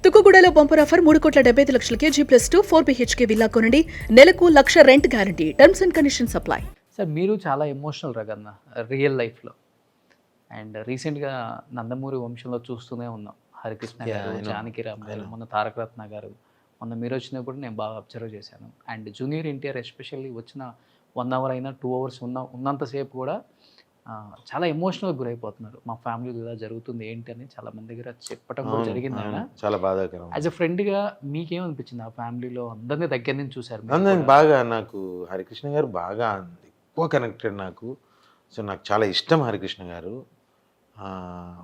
తుక్కుగూడలో bumper offer 3,75,00,000 G+2 4 BHK villa కొనండి. నెలకు 1,00,000 rent guarantee. Terms and conditions apply. Sir మీరు చాలా ఎమోషనల్ రకన్న రియల్ లైఫ్లో అండ్ రీసెంట్గా నందమూరి వంశంలో చూస్తూనే ఉన్నాం. హరికృష్ణ గారు, జానకిరామ్ గారు, మొన్న తారక రత్న గారు, మొన్న మీరు వచ్చినప్పుడు నేను బాగా అబ్జర్వ్ చేశాను. అండ్ జూనియర్ ఎన్టీఆర్ ఎస్పెషల్లీ వచ్చిన 1 అవర్ అయినా 2 అవర్స్ ఉన్నంతసేపు కూడా చాలా ఎమోషనల్గా గురైపోతున్నారు. మా ఫ్యామిలీలో ఇలా జరుగుతుంది ఏంటి అని చాలా మంది దగ్గర చెప్పడం కూడా జరిగింది. ఆయన చాలా బాధాకరం. యాజ్ ఎ ఫ్రెండ్గా మీకేమనిపించింది? ఆ ఫ్యామిలీలో అందరినీ దగ్గర నుంచి చూశారు. అందరిని బాగా నాకు హరికృష్ణ గారు బాగా ఎక్కువ కనెక్టెడ్ నాకు. సో నాకు చాలా ఇష్టం హరికృష్ణ గారు.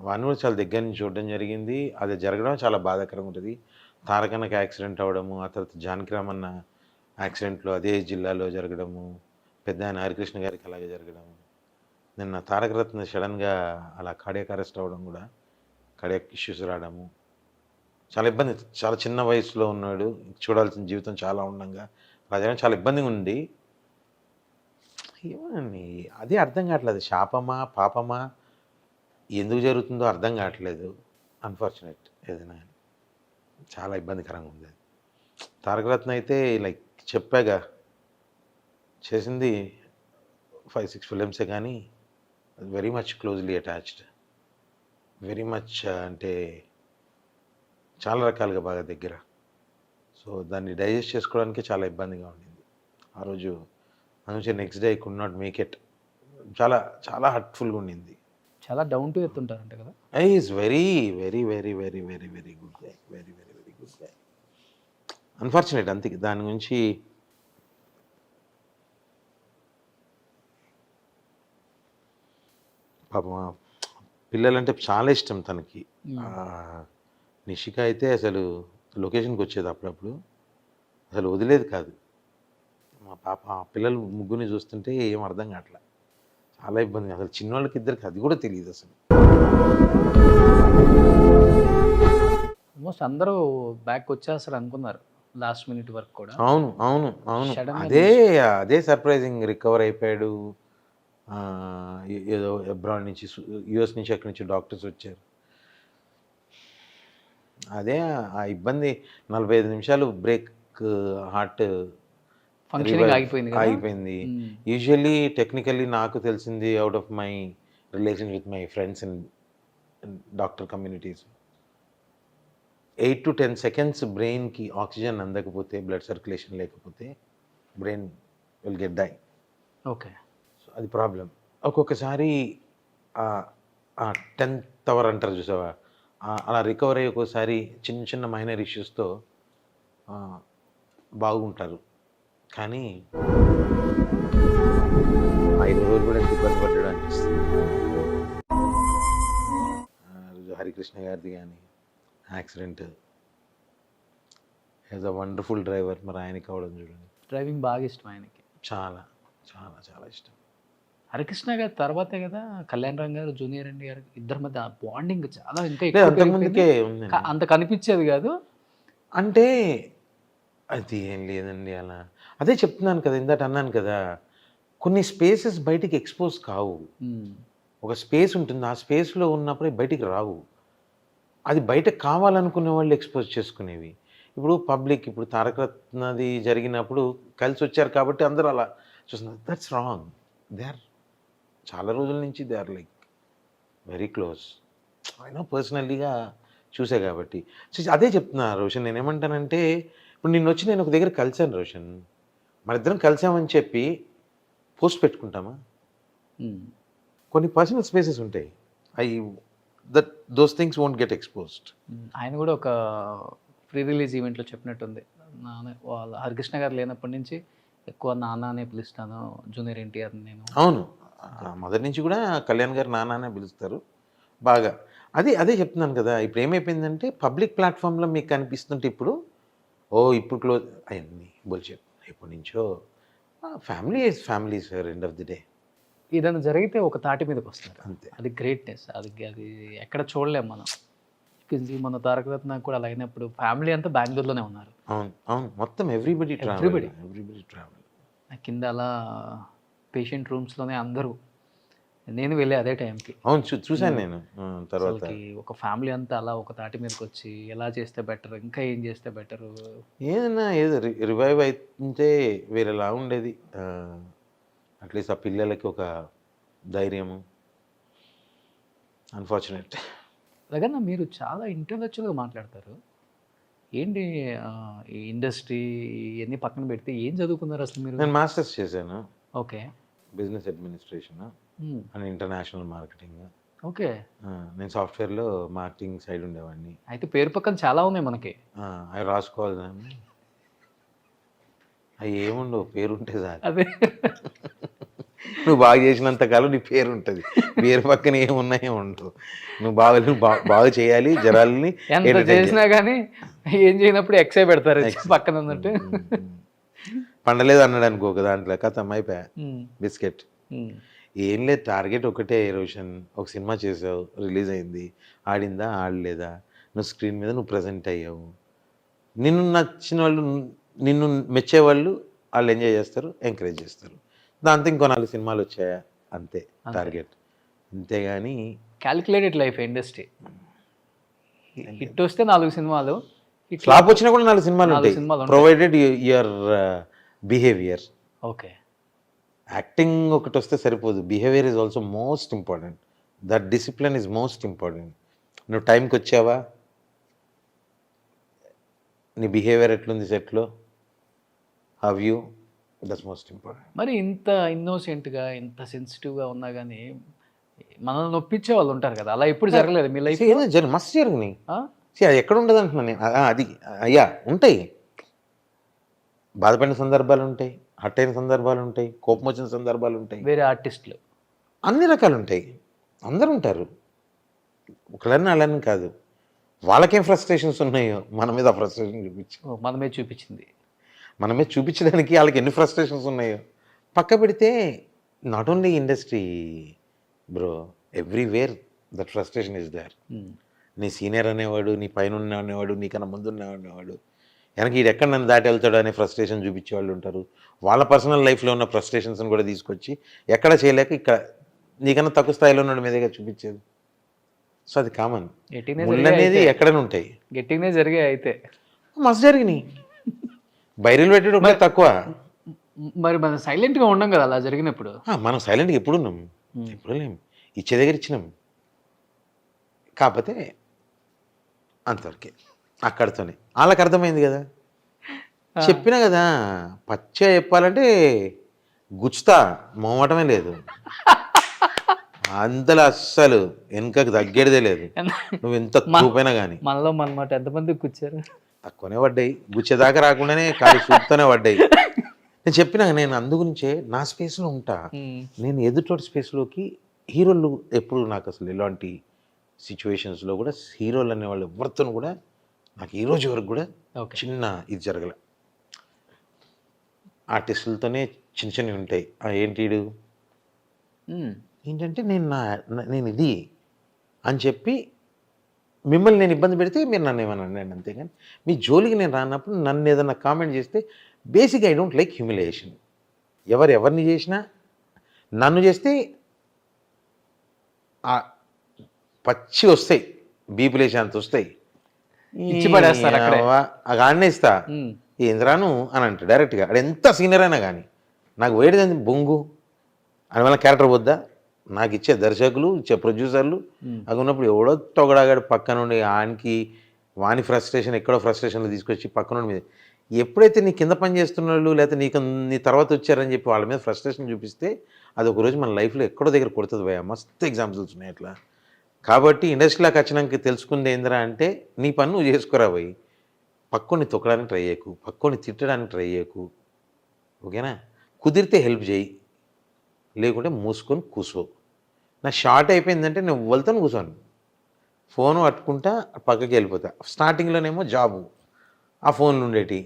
వాడిని కూడా చాలా దగ్గర నుంచి చూడడం జరిగింది. అది జరగడం చాలా బాధాకరంగా ఉంటుంది. తారకన్నకి యాక్సిడెంట్ అవ్వడము, ఆ తర్వాత జానకిరామన్న యాక్సిడెంట్లో అదే జిల్లాలో జరగడము, పెద్ద ఆయన హరికృష్ణ గారికి అలాగే జరగడము, నిన్న తారక రత్న సడన్గా అలా కార్డియాక్ అరెస్ట్ అవ్వడం, కూడా కార్డియాక్ ఇష్యూస్ రావడము చాలా ఇబ్బంది. చాలా చిన్న వయసులో ఉన్నాడు, చూడాల్సిన జీవితం చాలా ఉండగా రాజా చాలా ఇబ్బందిగా ఉంది. ఏమోనండి, అదే అర్థం కావట్లేదు. శాపమా పాపమా ఎందుకు జరుగుతుందో అర్థం కావట్లేదు. అన్ఫార్చునేట్ ఏదైనా చాలా ఇబ్బందికరంగా ఉంది. తారకరత్న అయితే లైక్ చెప్పాగా చేసింది 5-6 ఫిలిమ్సే, కానీ very much closely attached, very much అంటే చాలా రకాలుగా బాగా దగ్గర. సో దాన్ని డైజెస్ట్ చేసుకోవడానికి చాలా ఇబ్బందిగా ఉండింది ఆ రోజు. అందుకే next day could not make it. చాలా చాలా హర్ట్ఫుల్గా ఉండింది. చాలా డౌన్ టు ఎర్త్ ఉంటారంట కదా. Is very very very very very very good guy, very very very good guy. Unfortunate అంతే. దాని గురించి పాపం పిల్లలంటే చాలా ఇష్టం తనకి. నిషిక అయితే అసలు లొకేషన్కి వచ్చేది అప్పుడప్పుడు, అసలు వదిలేదు కాదు. మా పాప ఆ పిల్లలు ముగ్గురిని చూస్తుంటే ఏం అర్థం కావట్లే, చాలా ఇబ్బంది. అసలు చిన్నవాళ్ళకి ఇద్దరికి అది కూడా తెలియదు అసలు. ఆల్మోస్ట్ అందరూ బ్యాక్ వచ్చేస్తారు అనుకున్నారు లాస్ట్ మినిట్ వరకు కూడా. అవును అవును అవును, అదే సర్ప్రైజింగ్. రికవర్ అయిపోయాడు. ఏదో అబ్రాడ్ నుంచి, యుఎస్ నుంచి, ఎక్కడి నుంచి డాక్టర్స్ వచ్చారు. అదే ఆ ఇబ్బంది. 45 నిమిషాలు బ్రేక్, హార్ట్ ఫంక్షనింగ్ ఆగిపోయింది. యూజువల్లీ టెక్నికల్లీ నాకు తెలిసింది, out of my relation with my friends in doctor communities, 8 to 10 seconds బ్రెయిన్కి ఆక్సిజన్ అందకపోతే, బ్లడ్ సర్క్యులేషన్ లేకపోతే brain will get die. Okay, so అది ప్రాబ్లం. ఒక్కొక్కసారి 10th అవర్ అంటారు చూసావా, అలా రికవర్ అయ్యి ఒక్కోసారి చిన్న చిన్న మైనర్ ఇష్యూస్తో బాగుంటారు. కానీ 5 రోజులు కూడా ఇబ్బంది పడ్డాడు అనిపిస్తుంది. హరికృష్ణ గారిది కానీ accident, as a wonderful driver, మరి ఆయనకి అవ్వడం చూడండి. డ్రైవింగ్ బాగా ఇష్టం ఆయనకి, చాలా చాలా చాలా ఇష్టం. హరికృష్ణ గారి తర్వాతే కదా కళ్యాణ్ రామ్ గారు, జూనియర్ ఎన్టీఆర్ ఇద్దరి మధ్య బాండింగ్ చాలా ఇంకా అంతకుముందుకే ఉంది, అంత కనిపించేది కాదు. అంటే అది ఏం లేదండి అలా. అదే చెప్తున్నాను కదా, ఇందాక అన్నాను కదా, కొన్ని స్పేసెస్ బయటికి ఎక్స్పోజ్ కావు. ఒక స్పేస్ ఉంటుంది, ఆ స్పేస్లో ఉన్నప్పుడే బయటికి రావు. అది బయట కావాలనుకునే వాళ్ళు ఎక్స్పోజ్ చేసుకునేవి. ఇప్పుడు పబ్లిక్, ఇప్పుడు తారకరత్నది జరిగినప్పుడు కలిసి వచ్చారు కాబట్టి అందరూ అలా చూస్తున్నారు. That's wrong. దే ఆర్ చాలా రోజుల నుంచి they are like very close. అయినా పర్సనల్లీగా చూసే కాబట్టి. సో అదే చెప్తున్నా రోషన్, నేనేమంటానంటే, ఇప్పుడు నిన్న వచ్చి నేను ఒక దగ్గర కలిసాను రోషన్, మనిద్దరం కలిసామని చెప్పి పోస్ట్ పెట్టుకుంటామా? కొన్ని పర్సనల్ స్పేసెస్ ఉంటాయి, those things won't get exposed. ఆయన కూడా ఒక ప్రీ రిలీజ్ ఈవెంట్లో చెప్పినట్టుంది, వాళ్ళ హరికృష్ణ గారు లేనప్పటి నుంచి ఎక్కువ నాన్న అనే పిలుస్తాను జూనియర్ ఎన్టీఆర్ నేను. అవును, మొదటి నుంచి కూడా కళ్యాణ్ గారు నాన్ననే పిలుస్తారు బాగా. అదే చెప్తున్నాను కదా. ఇప్పుడు ఏమైపోయిందంటే, పబ్లిక్ ప్లాట్ఫామ్లో మీకు కనిపిస్తుంటే ఇప్పుడు క్లోజ్ అయ్యింది బుల్షిట్. ఎప్పటి నుంచో family is family sir, end of the day. ఏదైనా జరిగితే ఒక తాటి మీదకి వస్తారు అంతే. అది గ్రేట్నెస్. అది ఎక్కడ చూడలేము మనం. మన తారక రత్న కూడా అలా అయినప్పుడు ఫ్యామిలీ అంతా బెంగళూరులోనే ఉన్నారు. అవును అవును, మొత్తం ఎవ్రీబడి ట్రావెల్. కింద అలా పేషెంట్ రూమ్స్లోనే అందరూ నేను వెళ్ళే అదే టైంకి. అవును చూశాను నేను తర్వాత. అసలుకి ఒక ఫ్యామిలీ అంతా అలా ఒక తాటి మీదకి వచ్చి ఎలా చేస్తే బెటర్, ఇంకా ఏం చేస్తే బెటరు. ఏదైనా ఏదో రివైవ్ అయితే వేరేలా ఉండేది. అట్లీస్ట్ ఆ పిల్లలకి ఒక ధైర్యము. అన్ఫార్చునేట్. రగన్న మీరు చాలా ఇంటలెక్చువల్గా మాట్లాడతారు. ఏంటి ఈ ఇండస్ట్రీ ఇవన్నీ పక్కన పెడితే ఏం చదువుకున్నారు అసలు మీరు? నేను మాస్టర్స్ చేశాను, okay. Business administration and international marketing. Okay. నేను సాఫ్ట్వేర్లో మార్కెటింగ్ సైడ్ ఉండేవాడిని. అయితే పేరు పక్కన చాలా ఉన్నాయి మనకి. అవి రాసుకోవాలి దాన్ని. అవి ఏముండవు, పేరు ఉంటే చాలు. అదే నువ్వు బాగా చేసినంత కాలం నీ పేరు ఉంటుంది, పేరు పక్కన ఏమున్నాయో ఉండవు. నువ్వు బాగా చేయాలి, జనాల్ని ఎంత చేసినా కానీ ఏం చేయనప్పుడు ఎక్సై పెడతారు పక్కన ఉన్నట్టు. పండలేదు అన్నాడు అనుకో దాంట్లో కథ అయిపోయా బిస్కెట్. ఏం లేదు, టార్గెట్ ఒకటే. రోషన్ ఒక సినిమా చేసావు, రిలీజ్ అయింది, ఆడిందా ఆడలేదా, నువ్వు స్క్రీన్ మీద నువ్వు ప్రజెంట్ అయ్యావు, నిన్ను నచ్చిన వాళ్ళు, నిన్ను మెచ్చేవాళ్ళు వాళ్ళు ఎంజాయ్ చేస్తారు, ఎంకరేజ్ చేస్తారు. దాంతో ఇంకో 4 సినిమాలు వచ్చాయా అంతే టార్గెట్. అంతేగాని క్యాలిక్యులేటెడ్ లైఫ్ ఇండస్ట్రీ. హిట్ వస్తే 4 సినిమాలు, ఫ్లాప్ వచ్చినా కూడా 4 సినిమాలు ఉంటాయి, provided your behaviour. Okay. Acting ఒకటి వస్తే సరిపోదు, behaviour is also most important. That discipline is most important. నువ్వు టైంకి వచ్చావా, నీ బిహేవియర్ ఎట్లుంది సెట్లో, how you, that's most important. మరి ఇంత ఇన్నోసెంట్గా ఇంత సెన్సిటివ్గా ఉన్నా కానీ మనల్ని నొప్పించే వాళ్ళు ఉంటారు కదా, అలా ఎప్పుడు జరగలేదు మీ లైఫ్? మస్తు జరిగినాయి. అది ఎక్కడ ఉండదు అంటున్నాను నేను. అది అయ్యా ఉంటాయి, బాధపడిన సందర్భాలు ఉంటాయి, హట్ అయిన సందర్భాలు ఉంటాయి, కోపం వచ్చిన సందర్భాలు ఉంటాయి. వేరే ఆర్టిస్టులు అన్ని రకాలు ఉంటాయి, అందరూ ఉంటారు, ఒకళ్ళని అలాని కాదు. వాళ్ళకేం ఫ్రస్ట్రేషన్స్ ఉన్నాయో మన మీద ఆ ఫ్రస్ట్రేషన్ చూపించింది మన మీద చూపించడానికి వాళ్ళకి ఎన్ని ఫ్రస్ట్రేషన్స్ ఉన్నాయో పక్క పెడితే, not only industry bro, everywhere that frustration is there. నీ సీనియర్ అనేవాడు, నీ పైన అనేవాడు, నీకన్నా ముందు అనేవాడు, వెనక ఇది ఎక్కడ నన్ను దాటి వెళ్తాడు అనే ఫ్రస్ట్రేషన్ చూపించే వాళ్ళు ఉంటారు. వాళ్ళ పర్సనల్ లైఫ్లో ఉన్న ఫ్రస్ట్రేషన్స్ని కూడా తీసుకొచ్చి ఎక్కడ చేయలేక ఇక్కడ నీకన్నా తక్కువ స్థాయిలో ఉన్న మీదేగా చూపించేది. సో అది కామన్. అనేది ఎక్కడైనా ఉంటాయి, గట్టిగానే జరిగాయి. అయితే మస్తు జరిగినాయి, బైరీలు పెట్టడం ఒకటే తక్కువ. మరి మనం సైలెంట్గా ఉండం కదా అలా జరిగినప్పుడు? మనం సైలెంట్గా ఎప్పుడు ఉన్నాం, ఎప్పుడు లేము, ఇచ్చే దగ్గర ఇచ్చినాం. కాకపోతే అంతవరకే, అక్కడితోనే వాళ్ళకి అర్థమైంది కదా. చెప్పినా కదా, పచ్చ చెప్పాలంటే గుచ్చుతా, మొహమాటమే లేదు, అంతలో అస్సలు వెనకకి తగ్గేదే లేదు. నువ్వు ఎంత చూపైనా కానీ మనలో మనమాట ఎంతమంది కూర్చారు, తక్కువనే పడ్డాయి, గుచ్చేదాకా రాకుండానే కాదు చూపుతూనే పడ్డాయి. నేను చెప్పినా, నేను అందుగురించే నా స్పేస్లో ఉంటా. నేను ఎదుటోటి స్పేస్లోకి హీరోలు ఎప్పుడు నాకు అసలు ఎలాంటి సిచ్యువేషన్స్లో కూడా హీరోలు అనేవాళ్ళు ఎవరితో కూడా నాకు ఈ రోజు వరకు కూడా చిన్న ఇది జరగలే. ఆర్టిస్టులతోనే చిన్న చిన్నవి ఉంటాయి. ఏంటి ఏంటంటే నేను ఇది అని చెప్పి మిమ్మల్ని నేను ఇబ్బంది పెడితే మీరు నన్ను ఏమన్నా అన్నాను, అంతేగాని మీ జోలికి నేను రానప్పుడు నన్ను ఏదన్నా కామెంట్ చేస్తే basic I don't like humiliation. ఎవరిని చేసినా నన్ను చేస్తే పచ్చి వస్తాయి, బీపులేసి అంత వస్తాయి, ఇచ్చి పడేస్తారు ఆడనే ఇస్తా, ఏంద్రాను అని అంటే డైరెక్ట్గా. అది ఎంత సీనియర్ అయినా కానీ నాకు వేడిది బొంగు అని వల్ల క్యారెక్టర్ వద్దా, నాకు ఇచ్చే దర్శకులు, ఇచ్చే ప్రొడ్యూసర్లు అది ఉన్నప్పుడు ఎవడో తొగడాగాడు పక్క నుండి ఆయనకి వాని ఫ్రస్ట్రేషన్ ఎక్కడో ఫ్రస్ట్రేషన్లు తీసుకొచ్చి పక్క నుండి మీద. ఎప్పుడైతే నీ కింద పని చేస్తున్న వాళ్ళు లేకపోతే నీ తర్వాత వచ్చారని చెప్పి వాళ్ళ మీద ఫ్రస్ట్రేషన్ చూపిస్తే అది ఒకరోజు మన లైఫ్లో ఎక్కడో దగ్గర కొడుతుంది భయ. మస్తు ఎగ్జాంపుల్స్ ఉన్నాయి అట్లా. కాబట్టి ఇండస్ట్రీలోకి వచ్చినాక తెలుసుకుంది ఏందిరా అంటే, నీ పని నువ్వు చేసుకురా పోయి, పక్కోని తొక్కడానికి ట్రై చేయకు, పక్కోని తిట్టడానికి ట్రై చేయకు, ఓకేనా? కుదిరితే హెల్ప్ చేయి, లేకుంటే మూసుకొని కూర్చో. నా షార్ట్ అయిపోయిందంటే నేను వెళ్తాను, కూర్చోను, ఫోన్ పట్టుకుంటా పక్కకి వెళ్ళిపోతా. స్టార్టింగ్లోనేమో జాబు, ఆ ఫోన్లు ఉండేటి,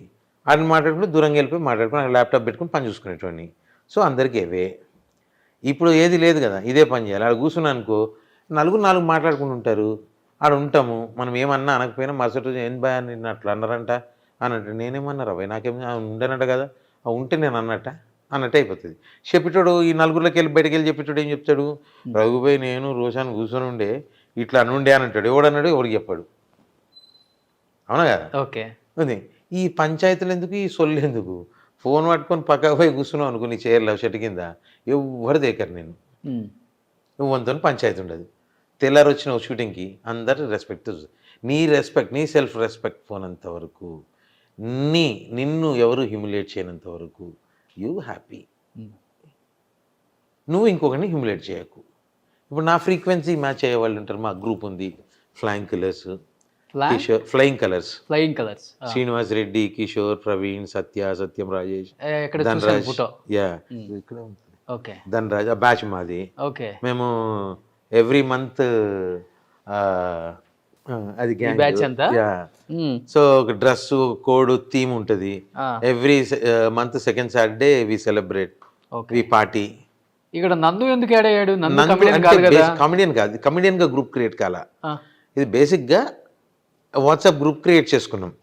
వాటిని మాట్లాడుకుంటూ దూరంగా వెళ్ళిపోయి మాట్లాడుకుని ల్యాప్టాప్ పెట్టుకుని పని చూసుకునేటోడిని. సో అందరికీ అవే. ఇప్పుడు ఏది లేదు కదా, ఇదే పని చేయాలి. ఆడ కూర్చున్నాను అనుకో, నాలుగు మాట్లాడుకుంటూ ఉంటారు, ఆడ ఉంటాము. మనం ఏమన్నా అనకపోయినా మరుసటి రోజు ఏం భయ నిన్ను అట్లా అన్నారంట అని అంటే, నేనేమన్నారా భయ, నాకేం ఉండనంట కదా, ఉంటే నేను అన్నట్ట అన్నట్టు అయిపోతుంది. చెప్పేటోడు ఈ నలుగురిలోకి వెళ్ళి బయటకు వెళ్ళి చెప్పేటోడు ఏం చెప్తాడు, రఘుబాయ్ నేను రోజాను కూర్చొని ఉండే ఇట్లా అనుండే అని అంటాడు. ఎవడన్నాడు ఎవరికి చెప్పాడు, అవునా కదా? ఓకే. అది ఈ పంచాయతీలు ఎందుకు, ఈ సొల్లు ఎందుకు? ఫోన్ పట్టుకొని పక్కకు పోయి కూర్చున్నావు అనుకో నీ చైర్లో చెట్టు కింద, ఎవరు దేకరు నేను, నువ్వు వంతో పంచాయతీ ఉండదు. తెల్లారు వచ్చిన షూటింగ్కి అందరు రెస్పెక్ట్, నీ రెస్పెక్ట్, నీ సెల్ఫ్ రెస్పెక్ట్ పోనంత వరకు, నిన్ను ఎవరు హ్యూమిలేట్ చేయనంత వరకు యూ హ్యాపీ. నువ్వు ఇంకొకరిని హ్యూమిలేట్ చేయకు. ఇప్పుడు నా ఫ్రీక్వెన్సీ మ్యాచ్ అయ్యే వాళ్ళు ఉంటారు, మా గ్రూప్ ఉంది flying colours, Kishore flying colours, Srinivas Reddy, Kishore, Praveen, Satyam Rajesh, Dhanraj, ఇక్కడే ఉంటుంది ధనరాజ్, ఆ బ్యాచ్ మాది. మేము ఎవ్రీ మంత్ అది బ్యాచ్ అంతా. సో ఒక డ్రెస్ కోడ్ థీమ్ ఉంటుంది. Every month second Saturday we celebrate, we party. ఇక్కడ నందు ఎందుకు యాడ్ అయ్యాడు? కామెడియన్ కాదు, కమెడియన్ గా గ్రూప్ క్రియేట్ కాల. ఇది బేసిక్ గా వాట్సాప్ గ్రూప్ క్రియేట్ చేసుకున్నాం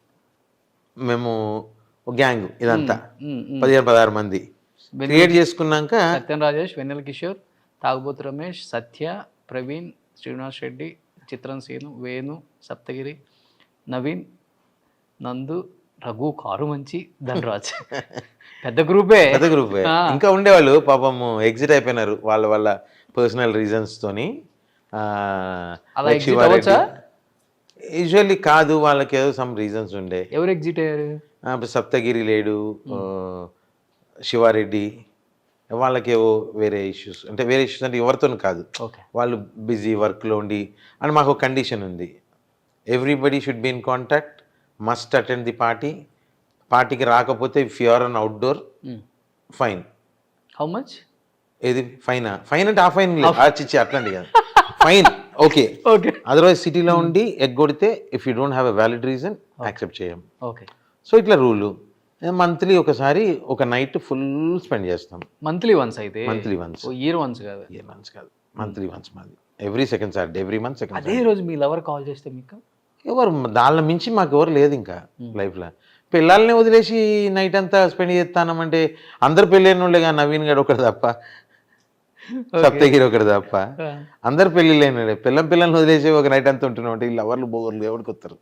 మేము, గ్యాంగ్ ఇదంతా 15-16 మంది క్రియేట్ చేసుకున్నాక సత్యం రాజేష్, వెన్నెల కిషోర్, తాగుబోతు రమేష్, సత్య, ప్రవీణ్, శ్రీనివాస్ రెడ్డి, చిత్రం సీను, వేణు, సప్తగిరి, నవీన్, నందు, రఘు, కారు మంచి, ధనరాజ్. పెద్ద గ్రూపే. ఇంకా ఉండేవాళ్ళు పాపం ఎగ్జిట్ అయిపోయినారు వాళ్ళ పర్సనల్ రీజన్స్ తోని. యూజువల్లీ కాదు, వాళ్ళకి ఏదో సమ్ రీజన్స్ ఉండే. ఎవరు ఎగ్జిట్ అయ్యారు? సప్తగిరి లేడు, శివారెడ్డి, వాళ్ళకేవో వేరే ఇష్యూస్ అంటే ఎవరితో కాదు, వాళ్ళు బిజీ వర్క్లో ఉండి. అండ్ మాకు ఒక కండిషన్ ఉంది, everybody should be in contact, must attend the party. పార్టీకి రాకపోతే if you are on outdoor fine. How much? ఏది ఫైన్ అంటే ఆ ఫైన్ ఆచిచ్చి అట్లాంటి కాదు, ఫైన్. ఓకే, అదర్వైజ్ సిటీలో ఉండి ఎగ్గొడితే if you don't have a valid reason accept చేయం. సో ఇట్లా రూలు. మంత్లీ ఒకసారి ఒక నైట్ ఫుల్ స్పెండ్ చేస్తాం. మంత్లీ వన్స్ అయితే? మంత్లీ వన్స్, ఇయర్ వన్స్ కాదు. మంత్లీ వన్స్ మాది. Every second Saturday, every month second. అదే రోజు మీ లవర్ కాల్ చేస్తే మీకు ఎవరు, దానిలో మించి మాకు ఎవరు లేదు ఇంకా లైఫ్లో. పిల్లల్ని వదిలేసి నైట్ అంతా స్పెండ్ చేస్తానంటే అందరు పెళ్ళైన వాళ్ళే కానీ నవీన్ గారు ఒకటి తప్ప, సప్తగిరి ఒకటి తప్ప అందరు పెళ్ళి లేనాడే. పిల్లల్ని వదిలేసి ఒక నైట్ అంతా ఉంటున్నాం అంటే వీళ్ళు ఎవరు బోగర్లు ఎవరికి వస్తారు.